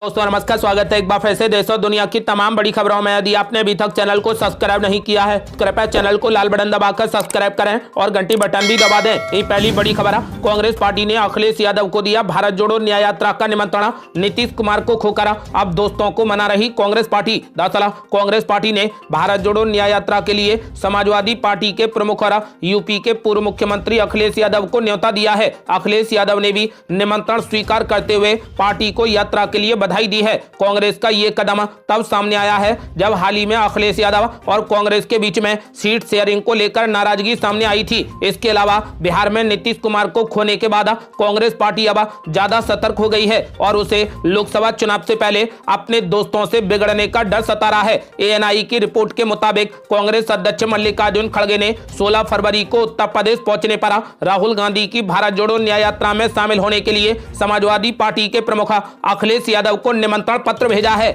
दोस्तों नमस्कार, स्वागत है एक बार फिर से देश और दुनिया की तमाम बड़ी खबरों में। यदि आपने अभी तक चैनल को सब्सक्राइब नहीं किया है कृपया चैनल को लाल बटन दबाकर सब्सक्राइब करें और घंटी बटन भी दबा दें। ये पहली बड़ी खबर है। कांग्रेस पार्टी ने अखिलेश यादव को दिया भारत जोड़ो न्याय यात्रा का निमंत्रण, नीतीश कुमार को खोकरा। अब दोस्तों को मना रही कांग्रेस पार्टी। दरअसल कांग्रेस पार्टी ने भारत जोड़ो न्याय यात्रा के लिए समाजवादी पार्टी के प्रमुख और यूपी के पूर्व मुख्यमंत्री अखिलेश यादव को न्योता दिया है। अखिलेश यादव ने भी निमंत्रण स्वीकार करते हुए पार्टी को यात्रा के लिए बधाई दी है। कांग्रेस का ये कदम तब सामने आया है जब हाल ही में अखिलेश यादव और कांग्रेस के बीच में सीट शेयरिंग को लेकर नाराजगी सामने आई थी। इसके अलावा बिहार में नीतीश कुमार को खोने के बाद कांग्रेस पार्टी अब ज्यादा सतर्क हो गई है और उसे लोकसभा चुनाव से पहले अपने दोस्तों से बिगड़ने का डर सता रहा है। एएनआई की रिपोर्ट के मुताबिक कांग्रेस अध्यक्ष मल्लिकार्जुन खड़गे ने 16 फरवरी को उत्तर प्रदेश पहुंचने पर राहुल गांधी की भारत जोड़ो न्याय यात्रा में शामिल होने के लिए समाजवादी पार्टी के प्रमुख अखिलेश यादव को निमंत्रण पत्र भेजा है।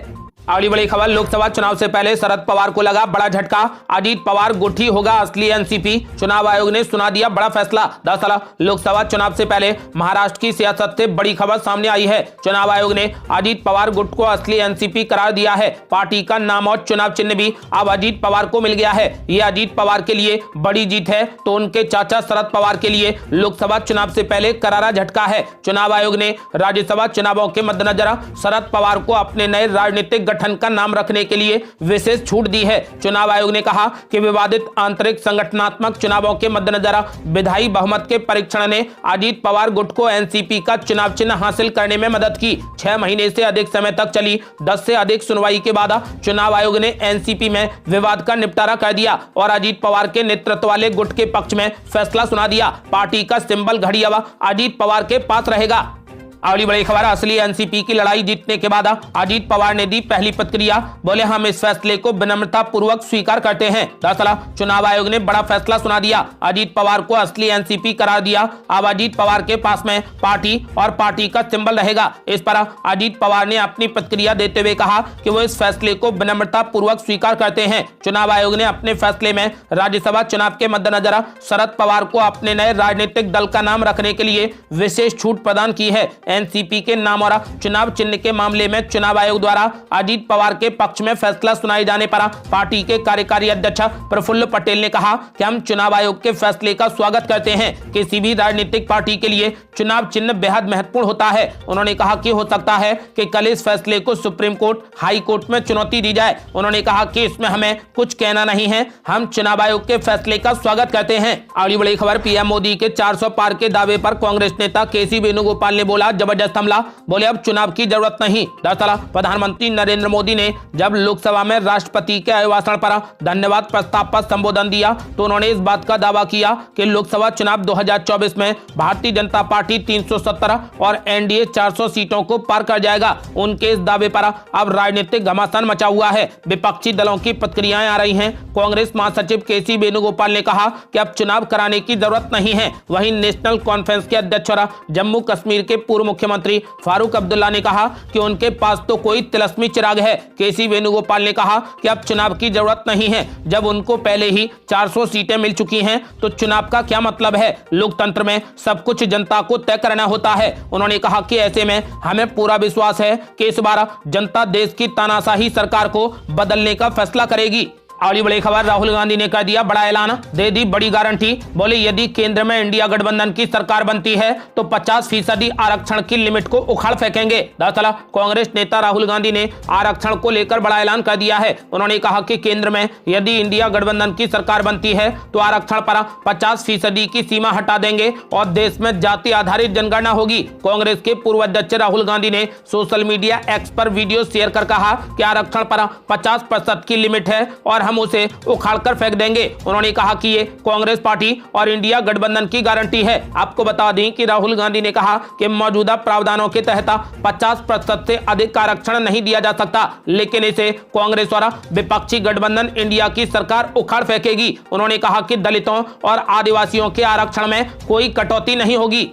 अगली बड़ी खबर, लोकसभा चुनाव से पहले शरद पवार को लगा बड़ा झटका। अजीत पवार गुठी होगा असली एनसीपी, चुनाव आयोग ने सुना दिया बड़ा फैसला। दरअसल लोकसभा चुनाव से पहले महाराष्ट्र की सियासत से बड़ी खबर सामने आई है। चुनाव आयोग ने अजीत पवार गुट को असली एनसीपी करार दिया है। पार्टी का नाम और चुनाव चिन्ह भी अब अजीत पवार को मिल गया है। ये अजीत पवार के लिए बड़ी जीत है तो उनके चाचा शरद पवार के लिए लोकसभा चुनाव से पहले करारा झटका है। चुनाव आयोग ने राज्यसभा चुनावों के मद्देनजर शरद पवार को अपने नए राजनीतिक गठन का नाम रखने के लिए विशेष छूट दी है। चुनाव आयोग ने कहा कि विवादित आंतरिक संगठनात्मक चुनावों के मद्देनजर विधायी बहुमत के परीक्षण ने अजीत पवार गुट को एनसीपी का चुनाव चिन्ह हासिल करने में मदद की। 6 महीने से अधिक समय तक चली 10 से अधिक सुनवाई के बाद चुनाव आयोग ने एनसीपी में विवाद का निपटारा कर दिया और अजीत पवार के नेतृत्व वाले गुट के पक्ष में फैसला सुना दिया। पार्टी का सिंबल घड़ी अब अजीत पवार के पास रहेगा। अगली बड़ी खबर, असली एनसीपी की लड़ाई जीतने के बाद अजीत पवार ने दी पहली प्रतिक्रिया। बोले हम इस फैसले को विनम्रता पूर्वक स्वीकार करते हैं। दरअसल चुनाव आयोग ने बड़ा फैसला सुना दिया, अजीत पवार को असली एनसीपी करार दिया। अब अजीत पवार के पास में पार्टी और पार्टी का सिंबल रहेगा। इस पर अजीत पवार ने अपनी प्रतिक्रिया देते हुए कहा कि वो इस फैसले को विनम्रता पूर्वक स्वीकार करते हैं। चुनाव आयोग ने अपने फैसले में राज्यसभा चुनाव के मद्देनजर शरद पवार को अपने नए राजनीतिक दल का नाम रखने के लिए विशेष छूट प्रदान की है। एनसीपी के नाम और चुनाव चिन्ह के मामले में चुनाव आयोग द्वारा अजीत पवार के पक्ष में फैसला सुनाए जाने पर पार्टी के कार्यकारी अध्यक्ष प्रफुल्ल पटेल ने कहा कि हम चुनाव आयोग के फैसले का स्वागत करते हैं। किसी भी राजनीतिक पार्टी के लिए चुनाव चिन्ह बेहद महत्वपूर्ण होता है। उन्होंने कहा कि हो सकता है कि कल इस फैसले को सुप्रीम कोर्ट, हाई कोर्ट में चुनौती दी जाए। उन्होंने कहा कि इसमें हमें कुछ कहना नहीं है, हम चुनाव आयोग के फैसले का स्वागत करते हैं। अगली बड़ी खबर, पीएम मोदी के 400 पार के दावे पर कांग्रेस नेता केसी वेणुगोपाल ने बोला जबरदस्त हमला। बोले अब चुनाव की जरूरत नहीं। दरअसल प्रधानमंत्री नरेंद्र मोदी ने जब लोकसभा में राष्ट्रपति के अभिभाषण पर धन्यवाद प्रस्ताव पर संबोधन दिया तो उन्होंने इस बात का दावा किया कि लोकसभा चुनाव 2024 में भारतीय जनता पार्टी 317 और एनडीए 400 सीटों को पार कर जाएगा। उनके इस दावे पर अब राजनीतिक घमासान मचा हुआ है। विपक्षी दलों की प्रतिक्रियाएं आ रही हैं। कांग्रेस महासचिव केसी वेणुगोपाल ने कहा कि अब चुनाव कराने की जरूरत नहीं है। वहीं नेशनल कॉन्फ्रेंस के अध्यक्ष और जम्मू कश्मीर के पूर्व मुख्यमंत्री फारूक अब्दुल्ला ने कहा कि उनके पास तो कोई तिलस्मी चिराग है। केसी वेणुगोपाल ने कहा कि अब चुनाव की जरूरत नहीं है। जब उनको पहले ही 400 सीटें मिल चुकी हैं तो चुनाव का क्या मतलब है। लोकतंत्र में सब कुछ जनता को तय करना होता है। उन्होंने कहा कि ऐसे में हमें पूरा विश्वास है कि इस बार जनता देश की तानाशाही सरकार को बदलने का फैसला करेगी। अगली बड़ी खबर, राहुल गांधी ने कर दिया बड़ा ऐलान, दे दी बड़ी गारंटी। बोले यदि केंद्र में इंडिया गठबंधन की सरकार बनती है तो 50% आरक्षण की लिमिट को उखाड़ फेंकेंगे। दरअसल कांग्रेस नेता राहुल गांधी ने आरक्षण को लेकर बड़ा ऐलान कर दिया है। उन्होंने कहा कि केंद्र में यदि इंडिया गठबंधन की सरकार बनती है तो आरक्षण पर 50% की सीमा हटा देंगे और देश में जाति आधारित जनगणना होगी। कांग्रेस के पूर्व अध्यक्ष राहुल गांधी ने सोशल मीडिया एक्स पर वीडियो शेयर कर कहा कि आरक्षण पर 50% की लिमिट है और हम उसे उखाड़कर फेंक देंगे। उन्होंने कहा कि ये कांग्रेस पार्टी और इंडिया गठबंधन की गारंटी है। आपको बता दें कि राहुल गांधी ने कहा कि मौजूदा प्रावधानों के तहत 50% से अधिक आरक्षण नहीं दिया जा सकता, लेकिन इसे कांग्रेस और विपक्षी गठबंधन इंडिया की सरकार उखाड़ फेंकेगी। उन्होंने कहा कि दलितों और आदिवासियों के आरक्षण में कोई कटौती नहीं होगी।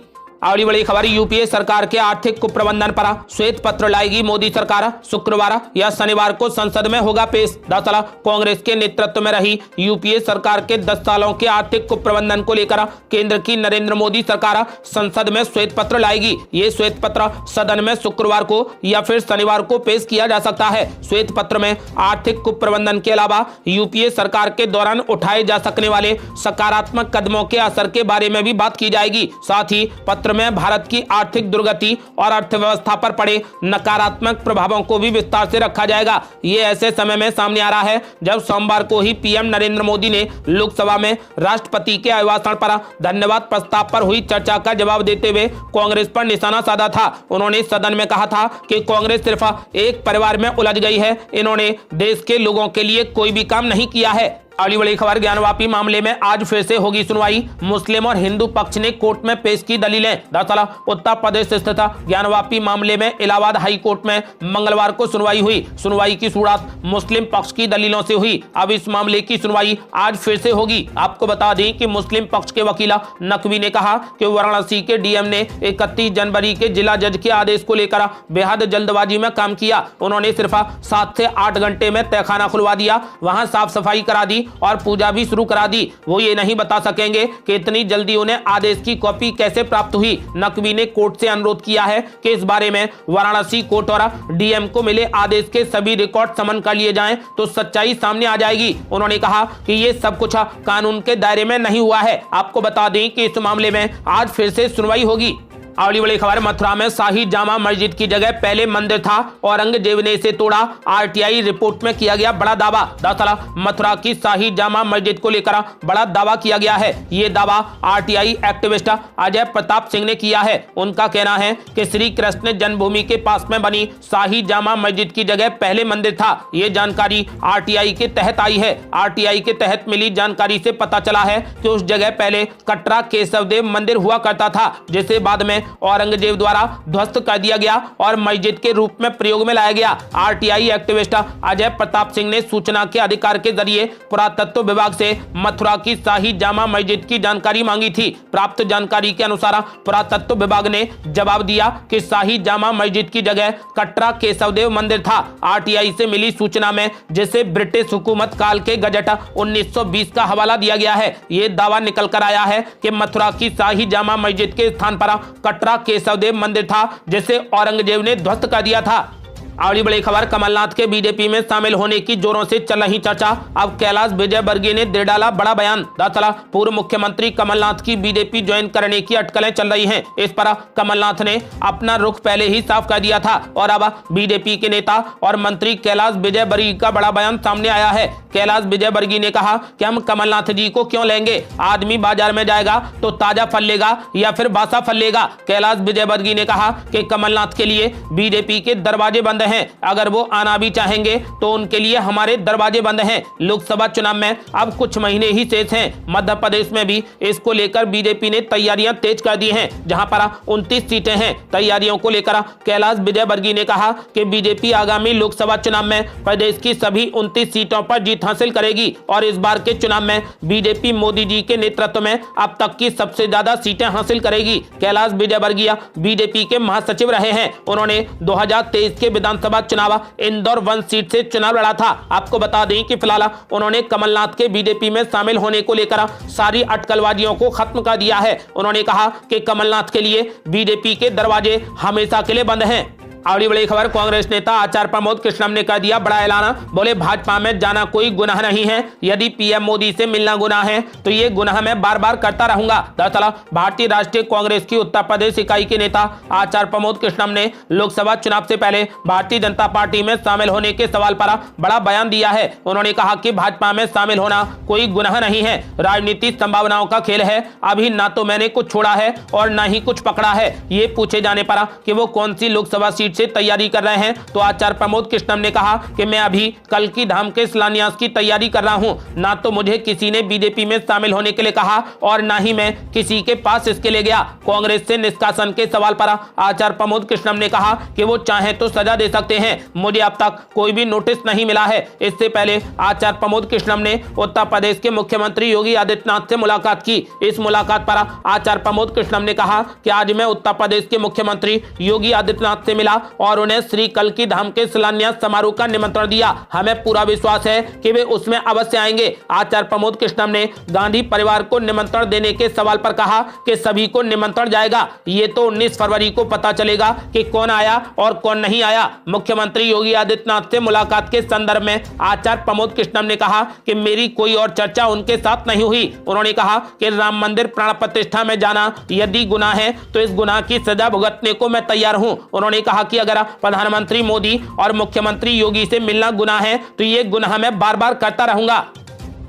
अगली बड़ी खबर, यूपीए सरकार के आर्थिक कुप्रबंधन पर श्वेत पत्र लाएगी मोदी सरकार। शुक्रवार या शनिवार को संसद में होगा पेश। दरअसल कांग्रेस के नेतृत्व में रही यूपीए सरकार के 10 सालों के आर्थिक कुप्रबंधन को लेकर केंद्र की नरेंद्र मोदी सरकार संसद में श्वेत पत्र लाएगी। ये श्वेत पत्र सदन में शुक्रवार को या फिर शनिवार को पेश किया जा सकता है। श्वेत पत्र में आर्थिक कुप्रबंधन के अलावा यूपीए सरकार के दौरान उठाए जा सकने वाले सकारात्मक कदमों के असर के बारे में भी बात की जाएगी। साथ ही पत्र में भारत की आर्थिक दुर्गति और अर्थव्यवस्था पर पड़े नकारात्मक प्रभावों को भी विस्तार से रखा जाएगा। ये ऐसे समय में सामने आ रहा है जब सोमवार को ही पीएम नरेंद्र मोदी ने लोकसभा में राष्ट्रपति के अभिभाषण पर धन्यवाद प्रस्ताव पर हुई चर्चा का जवाब देते हुए कांग्रेस पर निशाना साधा था। उन्होंने सदन में कहा था कि कांग्रेस सिर्फ एक परिवार में उलझ गई है, इन्होंने देश के लोगों के लिए कोई भी काम नहीं किया है। अगली बड़ी खबर, ज्ञानवापी मामले में आज फिर से होगी सुनवाई। मुस्लिम और हिंदू पक्ष ने कोर्ट में पेश की दलीलें। दरअसल उत्तर प्रदेश स्थित ज्ञानवापी मामले में इलाहाबाद हाई कोर्ट में मंगलवार को सुनवाई हुई। सुनवाई की शुरुआत मुस्लिम पक्ष की दलीलों से हुई। अब इस मामले की सुनवाई आज फिर से होगी। आपको बता दें कि मुस्लिम पक्ष के वकील नकवी ने कहा कि वाराणसी के डीएम ने 31 जनवरी के जिला जज के आदेश को लेकर बेहद जल्दबाजी में काम किया। उन्होंने सिर्फ 7 से 8 घंटे में तहखाना खुलवा दिया, वहां साफ सफाई करा दी और पूजा भी शुरू करा दी। वो ये नहीं बता सकेंगे कि इतनी जल्दी उन्हें आदेश की कॉपी कैसे प्राप्त हुई। नकवी ने कोर्ट से अनुरोध किया है कि इस बारे में वाराणसी कोर्ट और डीएम को मिले आदेश के सभी रिकॉर्ड समन कर लिए जाएं तो सच्चाई सामने आ जाएगी। उन्होंने कहा कि ये सब कुछ कानून के दायरे में नहीं हुआ है। आपको बता दें कि इस मामले में आज फिर से सुनवाई होगी। अगली बड़ी खबर, मथुरा में शाही जामा मस्जिद की जगह पहले मंदिर था, औरंगजेब ने इसे तोड़ा। आरटीआई रिपोर्ट में किया गया बड़ा दावा। दरअसल मथुरा की शाही जामा मस्जिद को लेकर बड़ा दावा किया गया है। ये दावा आरटीआई एक्टिविस्ट अजय प्रताप सिंह ने किया है। उनका कहना है कि श्री कृष्ण जन्मभूमि के पास में बनी शाही जामा मस्जिद की जगह पहले मंदिर था। ये जानकारी आरटीआई के तहत आई है। आरटीआई के तहत मिली जानकारी से पता चला है कि उस जगह पहले कटरा केशवदेव मंदिर हुआ करता था, जिसे बाद में औरंगजेब द्वारा ध्वस्त कर दिया गया और मस्जिद के रूप में प्रयोग में लाया गया। आरटीआई एक्टिविस्ट अजय प्रताप सिंह ने सूचना के अधिकार के जरिए पुरातत्व विभाग से मथुरा की शाही जामा मस्जिद की जानकारी मांगी थी। प्राप्त जानकारी के अनुसार पुरातत्व विभाग ने जवाब दिया कि शाही जामा मस्जिद की जगह कटरा केशवदेव मंदिर था। आरटीआई से मिली सूचना में, जिसे ब्रिटिश हुकूमत काल के गजट 1920 का हवाला दिया गया है, ये दावा निकल कर आया है कि मथुरा की शाही जामा मस्जिद के स्थान पर कटरा केशवदेव मंदिर था, जिसे औरंगजेब ने ध्वस्त कर दिया था। अगली बड़ी खबर, कमलनाथ के बीजेपी में शामिल होने की जोरों से चल रही चर्चा। अब कैलाश विजयवर्गीय ने दे डाला बड़ा बयान। दरअसल पूर्व मुख्यमंत्री कमलनाथ की बीजेपी ज्वाइन करने की अटकलें चल रही हैं। इस पर कमलनाथ ने अपना रुख पहले ही साफ कर दिया था और अब बीजेपी के नेता और मंत्री कैलाश विजयवर्गीय का बड़ा बयान सामने आया है। कैलाश विजयवर्गीय ने कहा कि हम कमलनाथ जी को क्यों लेंगे, आदमी बाजार में जाएगा तो ताजा फल लेगा या फिर बासा फल लेगा। कैलाश विजयवर्गीय ने कहा कि कमलनाथ के लिए बीजेपी के दरवाजे बंद हैं, अगर वो आना भी चाहेंगे तो उनके लिए हमारे दरवाजे बंद हैं। लोकसभा चुनाव में अब कुछ महीने ही शेष हैं। मध्य प्रदेश में भी इसको लेकर बीजेपी ने तैयारियां तेज कर दी हैं, जहां पर 29 सीटें हैं। तैयारियों को लेकर कैलाश विजयवर्गीय ने कहा कि बीजेपी आगामी लोकसभा चुनाव में प्रदेश की सभी 29 सीटों पर जीत हासिल करेगी और इस बार के चुनाव में बीजेपी मोदी जी के नेतृत्व में अब तक की सबसे ज्यादा सीटें हासिल करेगी। कैलाश विजयवर्गीय बीजेपी के महासचिव रहे हैं। उन्होंने 2023 के विधानसभा चुनाव इंदौर 1 सीट से चुनाव लड़ा था। आपको बता दें कि फिलहाल उन्होंने कमलनाथ के बीजेपी में शामिल होने को लेकर सारी अटकलबाजियों को खत्म कर दिया है। उन्होंने कहा कि कमलनाथ के लिए बीजेपी के दरवाजे हमेशा के लिए बंद हैं। अगली बड़ी खबर, कांग्रेस नेता आचार्य प्रमोद कृष्णम ने कर दिया बड़ा ऐलान। बोले भाजपा में जाना कोई गुनाह नहीं है, यदि पीएम मोदी से मिलना गुनाह है तो ये गुनाह मैं बार बार करता रहूंगा। दरअसल भारतीय राष्ट्रीय कांग्रेस की उत्तर प्रदेश इकाई के नेता आचार्य प्रमोद कृष्णम ने लोकसभा चुनाव से पहले भारतीय जनता पार्टी में शामिल होने के सवाल पर बड़ा बयान दिया है। उन्होंने कहा कि भाजपा में शामिल होना कोई गुनाह नहीं है, राजनीति संभावनाओं का खेल है। अभी ना तो मैंने कुछ छोड़ा है और ना ही कुछ पकड़ा है। ये पूछे जाने पर कि वो कौन सी लोकसभा सीट से तैयारी कर रहे हैं, तो आचार्य प्रमोद कृष्णम ने कहा कि मैं अभी कल्की धाम के शिलान्यास की तैयारी कर रहा हूं। ना तो मुझे किसी ने बीजेपी में शामिल होने के लिए कहा और ना ही मैं किसी के पास इसके लिए गया। कांग्रेस से निष्कासन के सवाल पर आचार्य प्रमोद कृष्णम ने कहा कि वो चाहे तो सजा दे सकते हैं, मुझे अब तक कोई भी नोटिस नहीं मिला है। इससे पहले आचार्य प्रमोद कृष्णम ने उत्तर प्रदेश के मुख्यमंत्री योगी आदित्यनाथ से मुलाकात की। इस मुलाकात पर आचार्य प्रमोद कृष्णम ने कहा कि आज मैं उत्तर प्रदेश के मुख्यमंत्री योगी आदित्यनाथ से मिला और उन्हें श्री कल्की धाम के शिलान्यास समारोह का निमंत्रण दिया। हमें पूरा विश्वास है कि वे उसमें अवश्य आएंगे। आचार्य प्रमोद कृष्णम ने गांधी परिवार को निमंत्रण देने के सवाल पर कहा कि सभी को निमंत्रण जाएगा, ये तो 19 फरवरी को पता चलेगा कि कौन आया और कौन नहीं आया। मुख्यमंत्री योगी आदित्यनाथ से मुलाकात के संदर्भ में आचार्य प्रमोद कृष्णम ने कहा कि मेरी कोई और चर्चा उनके साथ नहीं हुई। उन्होंने कहा कि राम मंदिर प्राण प्रतिष्ठा में जाना यदि गुनाह है तो इस गुनाह की सजा भुगतने को मैं तैयार हूं। उन्होंने कहा कि अगर प्रधानमंत्री मोदी और मुख्यमंत्री योगी से मिलना गुनाह है तो ये गुनाह मैं बार बार करता रहूंगा।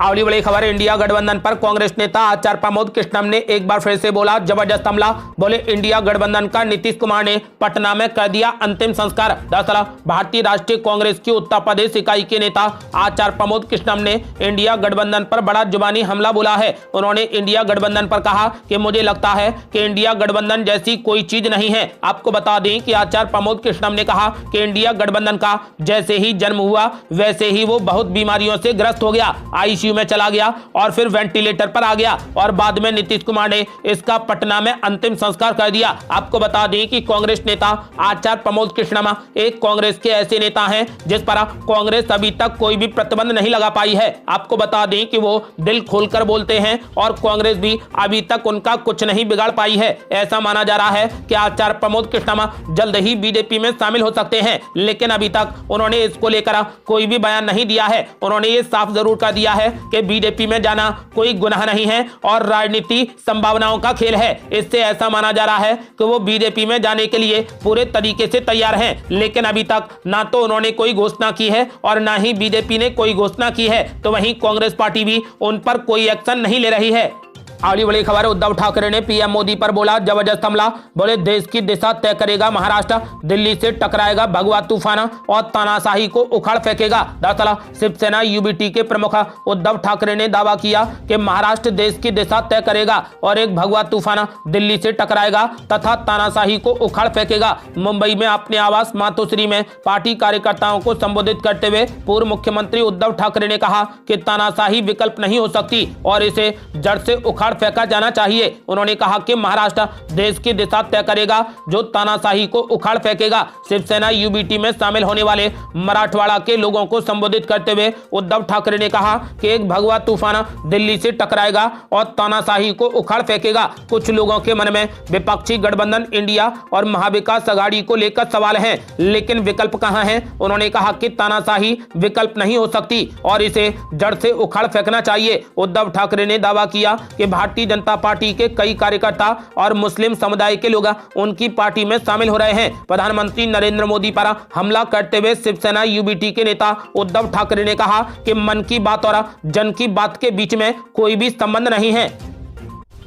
अगली बड़ी खबर, इंडिया गठबंधन पर कांग्रेस नेता आचार्य प्रमोद कृष्णम ने एक बार फिर से बोला जबरदस्त हमला। बोले इंडिया गठबंधन का नीतीश कुमार ने पटना में कर दिया अंतिम संस्कार। दरअसल भारतीय राष्ट्रीय कांग्रेस की उत्तर प्रदेश इकाई के नेता आचार्य प्रमोद कृष्णम ने इंडिया गठबंधन पर बड़ा जुबानी हमला बोला है। उन्होंने इंडिया गठबंधन पर कहा कि मुझे लगता है कि इंडिया गठबंधन जैसी कोई चीज नहीं है। आपको बता दें कि आचार्य प्रमोद कृष्णम ने कहा कि इंडिया गठबंधन का जैसे ही जन्म हुआ वैसे ही वो बहुत बीमारियों से ग्रस्त हो गया, आईसीयू में चला गया और फिर वेंटिलेटर पर आ गया और बाद में नीतीश कुमार ने इसका पटना में अंतिम संस्कार कर दिया। आपको बता दें कि कांग्रेस नेता आचार्य प्रमोद कृष्णम एक कांग्रेस के ऐसे नेता हैं जिस पर कांग्रेस अभी तक कोई भी प्रतिबंध नहीं लगा पाई है। आपको बता दें कि वो दिल खोलकर बोलते हैं और कांग्रेस भी अभी तक उनका कुछ नहीं बिगाड़ पाई है। ऐसा माना जा रहा है कि आचार्य प्रमोद कृष्णम जल्द ही बीजेपी में शामिल हो सकते हैं, लेकिन अभी तक उन्होंने इसको लेकर कोई भी बयान नहीं दिया है। उन्होंने ये साफ जरूर कर दिया है कि बीजेपी में जाना कोई गुनाह नहीं है और राजनीति संभावनाओं का खेल है। इससे ऐसा माना जा रहा है कि वो बीजेपी में जाने के लिए पूरे तरीके से तैयार हैं, लेकिन अभी तक ना तो उन्होंने कोई घोषणा की है और ना ही बीजेपी ने कोई घोषणा की है। तो वहीं कांग्रेस पार्टी भी उन पर कोई एक्शन नहीं ले रही है। अगली बड़ी खबर, उद्धव ठाकरे ने पीएम मोदी पर बोला जबरदस्त हमला। बोले देश की दिशा तय करेगा महाराष्ट्र, दिल्ली से टकराएगा भगवा तूफान और तानाशाही को उखाड़ फेंकेगा। दरअसल शिवसेना यूबीटी के प्रमुख उद्धव ठाकरे ने दावा किया कि महाराष्ट्र देश की दिशा तय करेगा और एक भगवा तूफान दिल्ली से टकराएगा तथा तानाशाही को उखाड़ फेंकेगा। मुंबई में अपने आवास मातोश्री में पार्टी कार्यकर्ताओं को संबोधित करते हुए पूर्व मुख्यमंत्री उद्धव ठाकरे ने कहा कि तानाशाही विकल्प नहीं हो सकती और इसे जड़ से उखाड़ फेंका जाना चाहिए। उन्होंने कहा कि महाराष्ट्र देश की दिशा तय करेगा जो तानाशाही को उखाड़ फेंकेगा। शिवसेना यूबीटी में शामिल होने वाले मराठवाड़ा के लोगों को संबोधित करते हुए उद्धव ठाकरे ने कहा कि एक भगवा तूफान दिल्ली से टकराएगा और तानाशाही को उखाड़ फेंकेगा। कुछ लोगों के मन में विपक्षी गठबंधन इंडिया और महाविकास अघाड़ी को लेकर सवाल है, लेकिन विकल्प कहां है। उन्होंने कहा कि तानाशाही विकल्प नहीं हो सकती और इसे जड़ से उखाड़ फेंकना चाहिए। उद्धव ठाकरे ने दावा किया कि भारतीय जनता पार्टी के कई कार्यकर्ता और मुस्लिम समुदाय के लोग उनकी पार्टी में शामिल हो रहे हैं। प्रधानमंत्री नरेंद्र मोदी पर हमला करते हुए शिवसेना यूबीटी के नेता उद्धव ठाकरे ने कहा कि मन की बात और जन की बात के बीच में कोई भी संबंध नहीं है।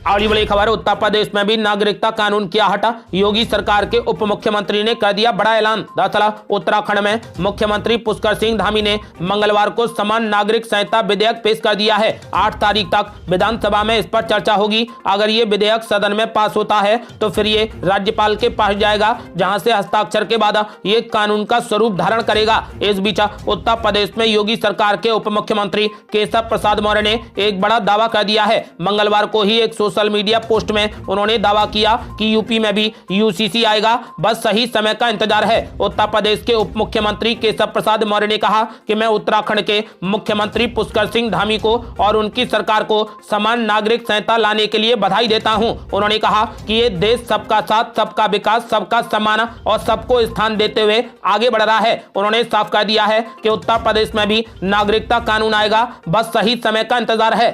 अगली बड़ी खबर, उत्तर प्रदेश में भी नागरिकता कानून की आहट। योगी सरकार के उप मुख्यमंत्री ने कर दिया बड़ा ऐलान। दरअसल उत्तराखंड में मुख्यमंत्री पुष्कर सिंह धामी ने मंगलवार को समान नागरिक संहिता विधेयक पेश कर दिया है। 8 तारीख तक विधानसभा में इस पर चर्चा होगी। अगर ये विधेयक सदन में पास होता है तो फिर ये राज्यपाल के पास जाएगा, जहां से हस्ताक्षर के बाद ये कानून का स्वरूप धारण करेगा। इस बीच उत्तर प्रदेश में योगी सरकार के उप मुख्यमंत्री केशव प्रसाद मौर्य ने एक बड़ा दावा कर दिया है। मंगलवार को ही एक सोशल मीडिया पोस्ट में उन्होंने दावा किया कि यूपी में भी यूसीसी आएगा, बस सही समय का इंतजार है। उत्तर प्रदेश के उप मुख्यमंत्री केशव प्रसाद मौर्य ने कहा कि मैं उत्तराखंड के मुख्यमंत्री पुष्कर सिंह धामी को और उनकी सरकार को समान नागरिक संहिता लाने के लिए बधाई देता हूं। उन्होंने कहा कि ये देश सबका साथ, सबका विकास, सबका सम्मान और सबको स्थान देते हुए आगे बढ़ रहा है। उन्होंने साफ कर दिया है कि उत्तर प्रदेश में भी नागरिकता कानून आएगा, बस सही समय का इंतजार है।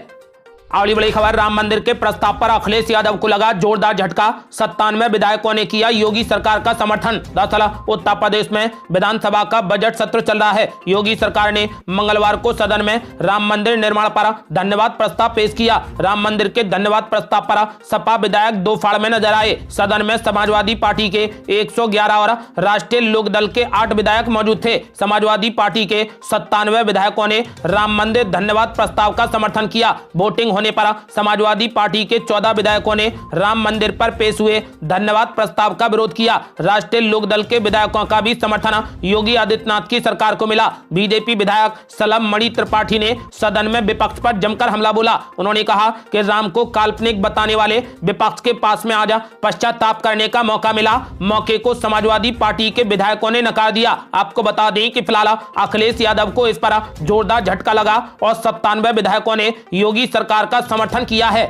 अगली बड़ी खबर, राम मंदिर के प्रस्ताव पर अखिलेश यादव को लगा जोरदार झटका। 97 विधायकों ने किया योगी सरकार का समर्थन। दरअसल उत्तर प्रदेश में विधानसभा का बजट सत्र चल रहा है। योगी सरकार ने मंगलवार को सदन में राम मंदिर निर्माण पर धन्यवाद प्रस्ताव पेश किया। राम मंदिर के धन्यवाद प्रस्ताव पर सपा विधायक दो फाड़ में नजर आए। सदन में समाजवादी पार्टी के 111 और राष्ट्रीय लोकदल के 8 विधायक मौजूद थे। समाजवादी पार्टी के 97 विधायकों ने राम मंदिर धन्यवाद प्रस्ताव का समर्थन किया। वोटिंग होने पर समाजवादी पार्टी के 14 विधायकों ने राम मंदिर पर पेश हुए धन्यवाद प्रस्ताव का विरोध किया। राष्ट्रीय लोकदल के विधायकों का भी समर्थन योगी आदित्यनाथ की सरकार को मिला। बीजेपी विधायक सलम मणि त्रिपाठी ने सदन में विपक्ष पर जमकर हमला बोला। उन्होंने कहा कि राम को काल्पनिक बताने वाले विपक्ष के पास में आज पश्चाताप करने का मौका मिला। मौके को समाजवादी पार्टी के विधायकों ने नकार दिया। आपको बता दें कि फिलहाल अखिलेश यादव को इस पर जोरदार झटका लगा और 97 विधायकों ने योगी सरकार का समर्थन किया है।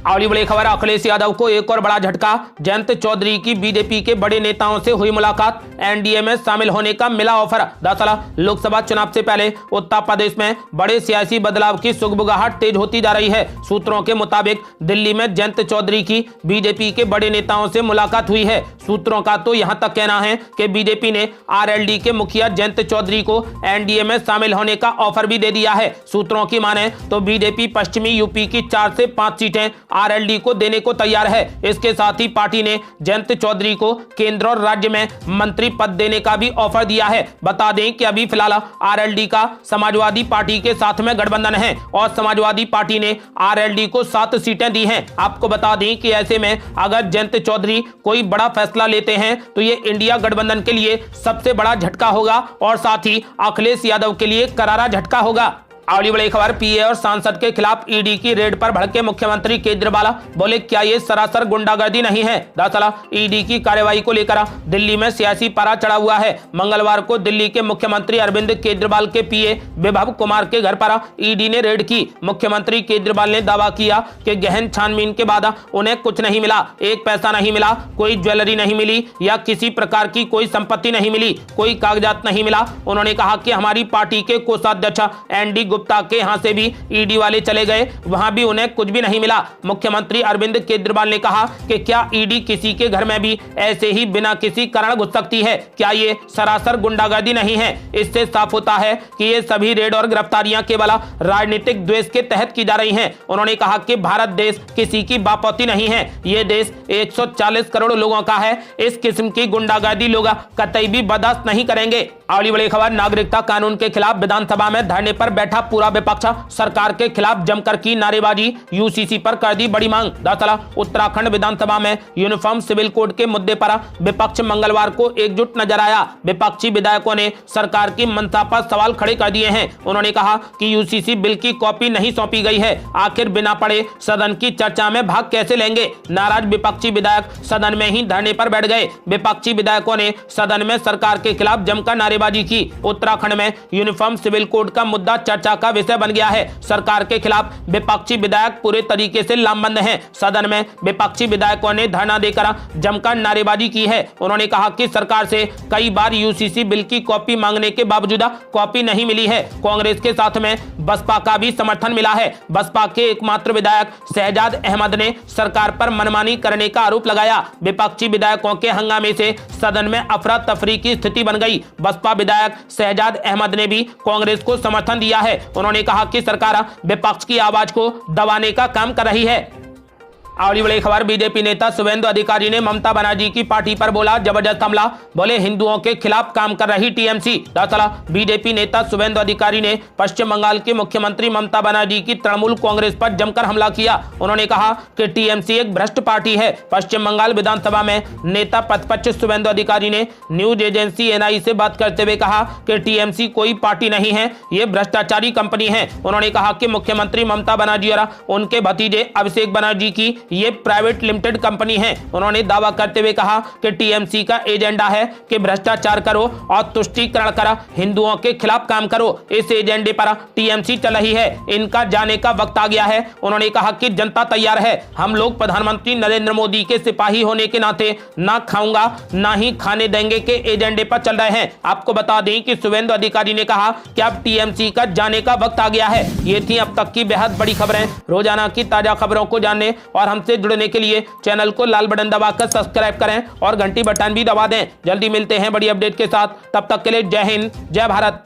अगली बड़ी खबर, अखिलेश यादव को एक और बड़ा झटका। जयंत चौधरी की बीजेपी के बड़े नेताओं से हुई मुलाकात, एनडीए में शामिल होने का मिला ऑफर। दरअसल लोकसभा चुनाव से पहले उत्तर प्रदेश में बड़े सियासी बदलाव की सुगबुगाहट तेज होती जा रही है। सूत्रों के मुताबिक दिल्ली में जयंत चौधरी की बीजेपी के बड़े नेताओं से मुलाकात हुई है। सूत्रों का तो यहां तक कहना है कि बीजेपी ने आरएलडी के मुखिया जयंत चौधरी को एनडीए में शामिल होने का ऑफर भी दे दिया है। सूत्रों की माने तो बीजेपी पश्चिमी यूपी की 4 से 5 सीटें आरएलडी को देने को तैयार है। इसके साथ ही पार्टी ने जयंत चौधरी को केंद्र और राज्य में मंत्री पद देने का भी ऑफर दिया है। बता दें कि अभी फिलहाल आरएलडी का समाजवादी पार्टी के साथ में गठबंधन है और समाजवादी पार्टी ने आरएलडी को 7 सीटें दी हैं। आपको बता दें कि ऐसे में अगर जयंत चौधरी कोई बड़ा फैसला लेते हैं तो ये इंडिया गठबंधन के लिए सबसे बड़ा झटका होगा और साथ ही अखिलेश यादव के लिए करारा झटका होगा। अगली बड़ी खबर, पीए और सांसद के खिलाफ ईडी की रेड पर भड़के मुख्यमंत्री केजरीवाल बोले क्या ये सरासर गुंडागर्दी नहीं है। दरअसल ईडी की कार्रवाई को लेकर दिल्ली में सियासी पारा चढ़ा हुआ है। मंगलवार को दिल्ली के मुख्यमंत्री अरविंद केजरीवाल के पीए विभव कुमार के घर पर ईडी ने रेड की। मुख्यमंत्री केजरीवाल ने दावा किया कि गहन छानबीन के बाद उन्हें कुछ नहीं मिला, एक पैसा नहीं मिला, कोई ज्वेलरी नहीं मिली या किसी प्रकार की कोई संपत्ति नहीं मिली, कोई कागजात नहीं मिला। उन्होंने कहा कि हमारी पार्टी के कोषाध्यक्ष एनडी गुप्ता के यहां से भी ईडी वाले चले गए, वहां भी उन्हें कुछ भी नहीं मिला। मुख्यमंत्री अरविंद केजरीवाल ने कहा कि क्या ईडी किसी के घर में भी ऐसे ही बिना किसी कारण घुस सकती है? क्या ये सरासर गुंडागर्दी नहीं है? इससे साफ होता है कि ये सभी रेड और गिरफ्तारियां केवल राजनीतिक द्वेष के तहत की जा रही हैं। उन्होंने कहा कि भारत देश किसी की बापौती नहीं है, ये देश 140 करोड़ लोगों का है। इस किस्म की गुंडागर्दी लोग कतई भी बर्दाश्त नहीं करेंगे। अगली बड़ी खबर, नागरिकता कानून के खिलाफ विधानसभा में धरने पर बैठा पूरा विपक्ष, सरकार के खिलाफ जमकर की नारेबाजी, यूसीसी पर कर दी बड़ी मांग। दरअसल उत्तराखंड विधानसभा में यूनिफॉर्म सिविल कोड के मुद्दे पर विपक्ष मंगलवार को एकजुट नजर आया। विपक्षी विधायकों ने सरकार की मंशा पर सवाल खड़े कर दिए हैं। उन्होंने कहा कि यूसीसी बिल की कॉपी नहीं सौंपी गई है, आखिर बिना पढ़े सदन की चर्चा में भाग कैसे लेंगे। नाराज विपक्षी विधायक सदन में ही धरने पर बैठ गए। विपक्षी विधायकों ने सदन में सरकार के खिलाफ जमकर नारेबाजी की। उत्तराखंड में यूनिफॉर्म सिविल कोड का मुद्दा चर्चा का विषय बन गया है। सरकार के खिलाफ विपक्षी विधायक पूरे तरीके से लामबंद हैं। सदन में विपक्षी विधायकों ने धरना देकर जमकर नारेबाजी की है। उन्होंने कहा कि सरकार से कई बार यूसीसी बिल की कॉपी मांगने के बावजूद कॉपी नहीं मिली है। कांग्रेस के साथ में बसपा का भी समर्थन मिला है। बसपा के एकमात्र विधायक शहजाद अहमद ने सरकार पर मनमानी करने का आरोप लगाया। विपक्षी विधायकों के हंगामे से सदन में अफरा तफरी की स्थिति बन गई। बसपा विधायक शहजाद अहमद ने भी कांग्रेस को समर्थन दिया है। उन्होंने कहा कि सरकार विपक्ष की आवाज को दबाने का काम कर रही है। अगली बड़ी खबर, बीजेपी नेता शुभेंदु अधिकारी ने ममता बनर्जी की पार्टी पर बोला जबरदस्त हमला, बोले हिंदुओं के खिलाफ काम कर रही टीएमसी। दरअसल बीजेपी नेता शुभेंदु अधिकारी ने पश्चिम बंगाल के मुख्यमंत्री ममता बनर्जी की तृणमूल कांग्रेस पर जमकर हमला किया। उन्होंने कहा कि टीएमसी एक भ्रष्ट पार्टी है। पश्चिम बंगाल विधानसभा में नेता प्रतिपक्ष शुभेंदु अधिकारी ने न्यूज एजेंसी एनआई से बात करते हुए कहा कि टीएमसी कोई पार्टी नहीं है, ये भ्रष्टाचारी कंपनी है। उन्होंने कहा कि मुख्यमंत्री ममता बनर्जी और उनके भतीजे अभिषेक बनर्जी की ये प्राइवेट लिमिटेड कंपनी है। उन्होंने दावा करते हुए कहा कि टीएमसी का एजेंडा है कि भ्रष्टाचार करो और तुष्टीकरण करा, हिंदुओं के खिलाफ काम करो। इस एजेंडे पर टीएमसी चल रही है, इनका जाने का वक्त आ गया है। उन्होंने कहा कि जनता तैयार है, हम लोग प्रधानमंत्री नरेंद्र मोदी के सिपाही होने के नाते ना खाऊंगा ना ही खाने देंगे के एजेंडे पर चल रहे हैं। आपको बता दें कि शुभेंदु अधिकारी ने कहा कि अब टीएमसी का जाने का वक्त आ गया है। ये थी अब तक की बेहद बड़ी खबरें। रोजाना की ताजा खबरों को जानने और हमसे जुड़ने के लिए चैनल को लाल बटन दबाकर सब्सक्राइब करें और घंटी बटन भी दबा दें। जल्दी मिलते हैं बड़ी अपडेट के साथ, तब तक के लिए जय हिंद, जय भारत।